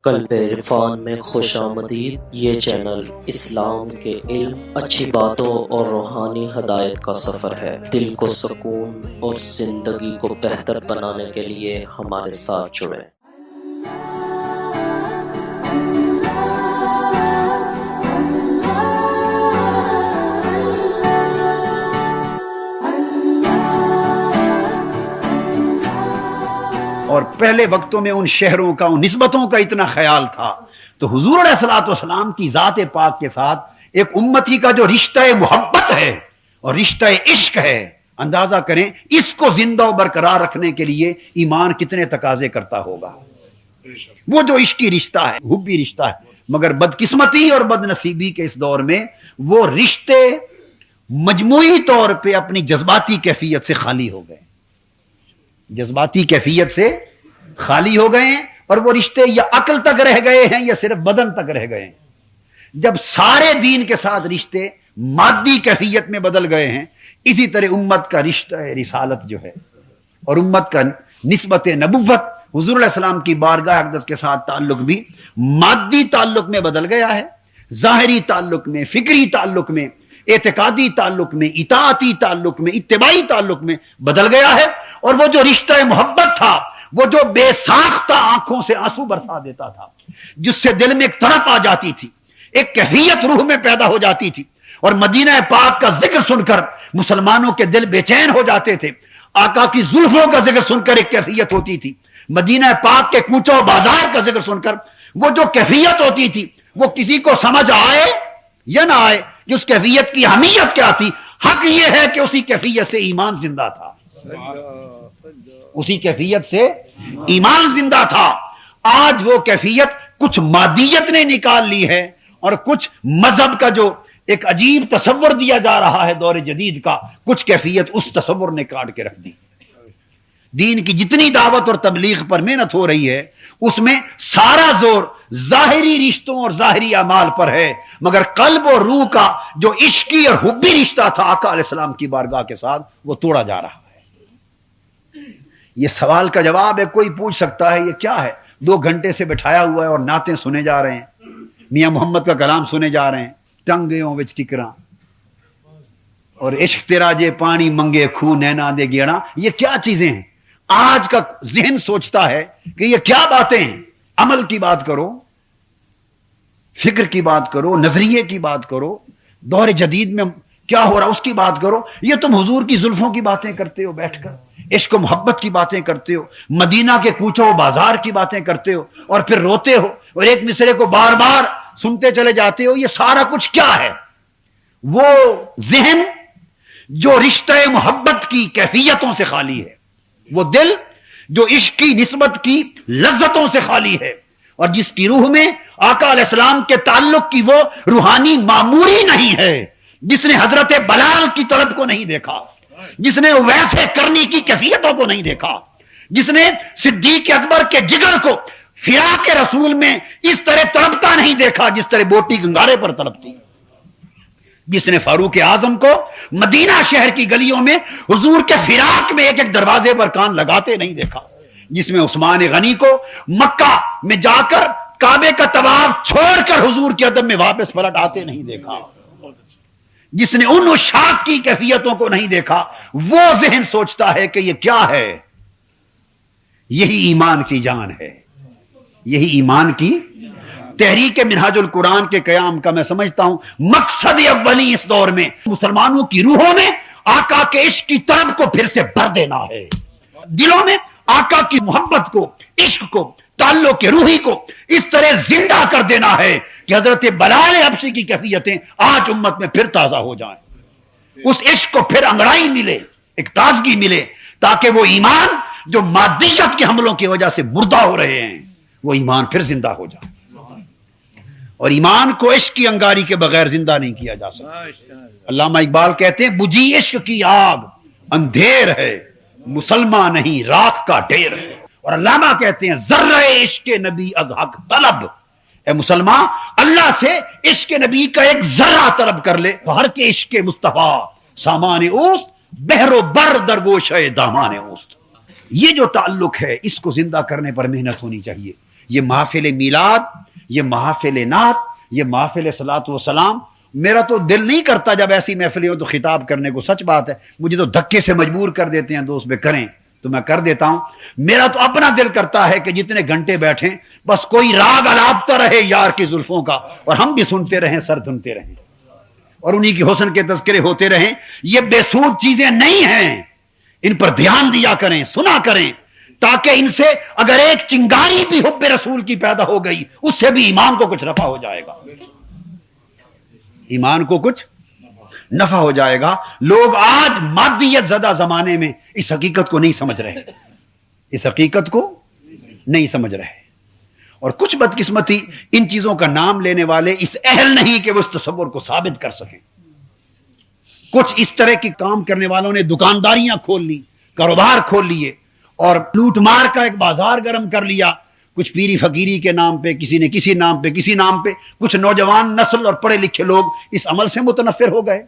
قلب عرفان میں خوش آمدید۔ یہ چینل اسلام کے علم، اچھی باتوں اور روحانی ہدایت کا سفر ہے۔ دل کو سکون اور زندگی کو بہتر بنانے کے لیے ہمارے ساتھ جڑیں۔ اور پہلے وقتوں میں ان شہروں کا، ان نسبتوں کا اتنا خیال تھا، تو حضور علیہ الصلوۃ والسلام کی ذات پاک کے ساتھ ایک امتی کا جو رشتہ محبت ہے اور رشتہ عشق ہے، اندازہ کریں اس کو زندہ و برقرار رکھنے کے لیے ایمان کتنے تقاضے کرتا ہوگا۔ وہ جو عشقی رشتہ ہے، حبی رشتہ ہے، مگر بدقسمتی اور بد نصیبی کے اس دور میں وہ رشتے مجموعی طور پہ اپنی جذباتی کیفیت سے خالی ہو گئے، جذباتی کیفیت سے خالی ہو گئے ہیں، اور وہ رشتے یا عقل تک رہ گئے ہیں یا صرف بدن تک رہ گئے ہیں۔ جب سارے دین کے ساتھ رشتے مادی کیفیت میں بدل گئے ہیں، اسی طرح امت کا رشتہ رسالت جو ہے اور امت کا نسبت نبوت، حضور علیہ السلام کی بارگاہ اقدس کے ساتھ تعلق بھی مادی تعلق میں بدل گیا ہے، ظاہری تعلق میں، فکری تعلق میں، اعتقادی تعلق میں، اطاعتی تعلق میں، اتباعی تعلق میں بدل گیا ہے۔ اور وہ جو رشتہ محبت تھا، وہ جو بے ساختہ آنکھوں سے آنسو برسا دیتا تھا، جس سے دل میں ایک تڑپ آ جاتی تھی، ایک کیفیت روح میں پیدا ہو جاتی تھی، اور مدینہ پاک کا ذکر سن کر مسلمانوں کے دل بے چین ہو جاتے تھے، آقا کی زلفوں کا ذکر سن کر ایک کیفیت ہوتی تھی، مدینہ پاک کے کوچوں و بازار کا ذکر سن کر وہ جو کیفیت ہوتی تھی، وہ کسی کو سمجھ آئے یا نہ آئے کہ اس کیفیت کی اہمیت کیا تھی، حق یہ ہے کہ اسی کیفیت سے ایمان زندہ تھا، اسی کیفیت سے ایمان زندہ تھا۔ آج وہ کیفیت کچھ مادیت نے نکال لی ہے، اور کچھ مذہب کا جو ایک عجیب تصور دیا جا رہا ہے دور جدید کا، کچھ کیفیت اس تصور نے کاٹ کے رکھ دی۔ دین کی جتنی دعوت اور تبلیغ پر محنت ہو رہی ہے، اس میں سارا زور ظاہری رشتوں اور ظاہری اعمال پر ہے، مگر قلب اور روح کا جو عشقی اور حبی رشتہ تھا آقا علیہ السلام کی بارگاہ کے ساتھ، وہ توڑا جا رہا ہے۔ یہ سوال کا جواب ہے، کوئی پوچھ سکتا ہے یہ کیا ہے؟ 2 گھنٹے سے بٹھایا ہوا ہے اور نعتیں سنے جا رہے ہیں، میاں محمد کا کلام سنے جا رہے ہیں، ٹنگیوں وچ ٹکراں اور عشق تیرا جے پانی منگے کھو نینا دے گیڑا، یہ کیا چیزیں ہیں؟ آج کا ذہن سوچتا ہے کہ یہ کیا باتیں ہیں؟ عمل کی بات کرو، فکر کی بات کرو، نظریے کی بات کرو، دور جدید میں کیا ہو رہا اس کی بات کرو۔ یہ تم حضور کی زلفوں کی باتیں کرتے ہو بیٹھ کر، عشق و محبت کی باتیں کرتے ہو، مدینہ کے کوچوں و بازار کی باتیں کرتے ہو، اور پھر روتے ہو اور ایک مصرے کو بار بار سنتے چلے جاتے ہو۔ یہ سارا کچھ کیا ہے؟ وہ ذہن جو رشتہ محبت کی کیفیتوں سے خالی ہے، وہ دل جو عشق کی نسبت کی لذتوں سے خالی ہے، اور جس کی روح میں آقا علیہ السلام کے تعلق کی وہ روحانی معموری نہیں ہے، جس نے حضرت بلال کی طلب کو نہیں دیکھا، جس نے ویسے کرنی کی کیفیتوں کو نہیں دیکھا، جس نے صدیق اکبر کے جگر کو فراق رسول میں اس طرح تڑپتا نہیں دیکھا جس طرح بوٹی گنگارے پر تڑپتی، جس نے فاروق اعظم کو مدینہ شہر کی گلیوں میں حضور کے فراق میں ایک ایک دروازے پر کان لگاتے نہیں دیکھا، جس میں عثمان غنی کو مکہ میں جا کر کعبے کا طواف چھوڑ کر حضور کے ادب میں واپس پلٹ آتے نہیں دیکھا، جس نے ان اشاق کی کیفیتوں کو نہیں دیکھا، وہ ذہن سوچتا ہے کہ یہ کیا ہے؟ یہی ایمان کی جان ہے، یہی ایمان کی تحریک منہاج القرآن کے قیام کا میں سمجھتا ہوں مقصد اولی اس دور میں مسلمانوں کی روحوں میں آقا کے عشق کی طلب کو پھر سے بھر دینا ہے، دلوں میں آقا کی محبت کو، عشق کو، تعلق روحی کو اس طرح زندہ کر دینا ہے کہ حضرت بلال حبشی کی کیفیتیں آج امت میں پھر تازہ ہو جائیں، اس عشق کو پھر انگڑائی ملے، ایک تازگی ملے، تاکہ وہ ایمان جو مادیت کے حملوں کی وجہ سے مردہ ہو رہے ہیں، وہ ایمان پھر زندہ ہو جائے۔ اور ایمان کو عشق کی انگاری کے بغیر زندہ نہیں کیا جا سکتا۔ علامہ اقبال کہتے ہیں بجھی عشق کی آگ اندھیر ہے، مسلمان نہیں راکھ کا ڈھیر ہے۔ اور علامہ کہتے ہیں ذرہ عشق نبی از حق طلب، اے مسلمان اللہ سے عشق نبی کا ایک ذرہ طلب کر لے، ہر کے عشق مصطفیٰ سامان اوست، بحر و بر درگوش ہے دامان اوست۔ یہ جو تعلق ہے اس کو زندہ کرنے پر محنت ہونی چاہیے، یہ محافل میلاد، یہ محافل نعت، یہ محافل صلاۃ و سلام، میرا تو دل نہیں کرتا جب ایسی محفلیں ہو تو خطاب کرنے کو، سچ بات ہے، مجھے تو دھکے سے مجبور کر دیتے ہیں دوست، بے کریں تو میں کر دیتا ہوں۔ میرا تو اپنا دل کرتا ہے کہ جتنے گھنٹے بیٹھیں بس کوئی راگ الاپتا رہے یار کی زلفوں کا، اور ہم بھی سنتے رہیں، سر دھنتے رہیں، اور انہی کی حسن کے تذکرے ہوتے رہیں۔ یہ بے سود چیزیں نہیں ہیں، ان پر دھیان دیا کریں، سنا کریں، تاکہ ان سے اگر ایک چنگاری بھی حب رسول کی پیدا ہو گئی اس سے بھی ایمان کو کچھ نفع ہو جائے گا، ایمان کو کچھ نفع ہو جائے گا۔ لوگ آج مادیت زدہ زمانے میں اس حقیقت کو نہیں سمجھ رہے، اس حقیقت کو نہیں سمجھ رہے، اور کچھ بدقسمتی ان چیزوں کا نام لینے والے اس اہل نہیں کہ وہ اس تصور کو ثابت کر سکیں۔ کچھ اس طرح کی کام کرنے والوں نے دکانداریاں کھول لی، کاروبار کھول لیے، اور لوٹ مار کا ایک بازار گرم کر لیا، کچھ پیری فقیری کے نام پہ، کسی نے کسی نام پہ، کسی نام پہ۔ کچھ نوجوان نسل اور پڑھے لکھے لوگ اس عمل سے متنفر ہو گئے،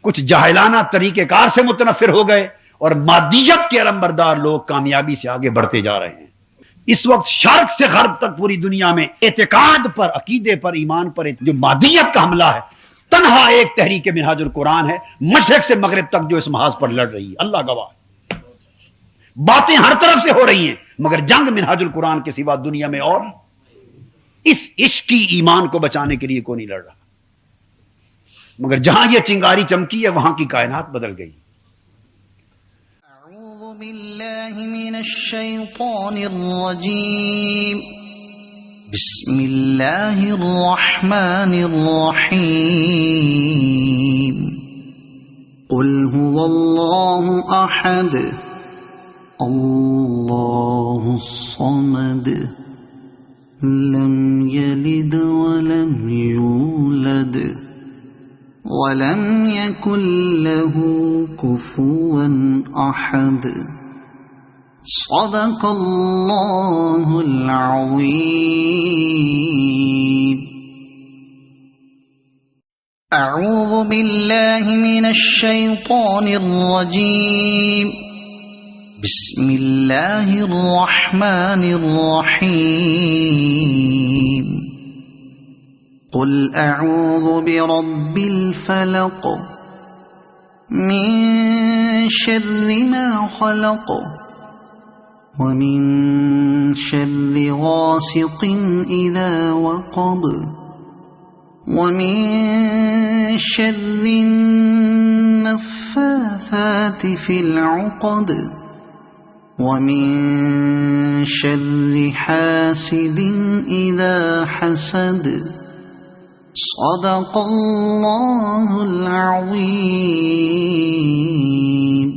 کچھ جاہلانہ طریقہ کار سے متنفر ہو گئے، اور مادیت کے علمبردار لوگ کامیابی سے آگے بڑھتے جا رہے ہیں۔ اس وقت شرق سے غرب تک پوری دنیا میں اعتقاد پر، عقیدے پر، ایمان پر جو مادیت کا حملہ ہے، تنہا ایک تحریک منہاج القرآن ہے مشرق سے مغرب تک جو اس محاذ پر لڑ رہی ہے۔ اللہ گواہ، باتیں ہر طرف سے ہو رہی ہیں مگر جنگ منہاج القرآن کے سوا دنیا میں اور اس عشقی ایمان کو بچانے کے لیے کوئی نہیں لڑ رہا، مگر جہاں یہ چنگاری چمکی ہے وہاں کی کائنات بدل گئی۔ اعوذ باللہ من الشیطان الرجیم، بسم اللہ الرحمن الرحیم، قل هو اللہ احد اللہ الصمد لم یلد ولم یولد ولم یکن له کفوا احد، صدق اللہ العظیم۔ اعوذ باللہ من الشیطان الرجیم، بسم اللہ الرحمن الرحیم، قل اعوذ برب الفلق من شر ما خلق ومن شر غاسق اذا وقب ومن شر النفاثات في العقد ومن شر حاسد اذا حسد، صدق اللہ العظیم۔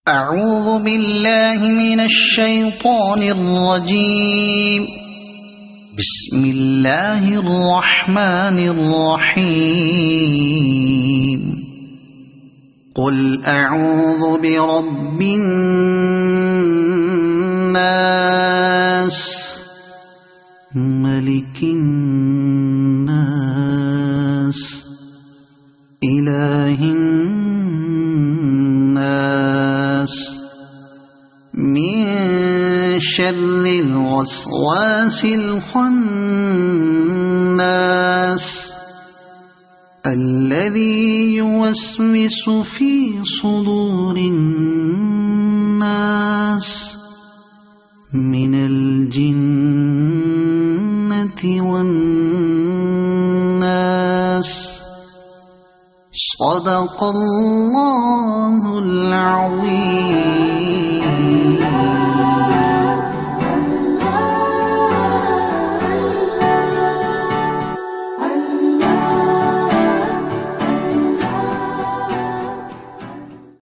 اعوذ باللہ من الشیطان الرجیم، بسم اللہ الرحمن الرحیم، قل اعوذ برب الناس ملک الناس الہ الناس من شر الوسواس الخناس الذي يوسوس في صدور الناس من الجنة والناس، صدق اللہ العظیم۔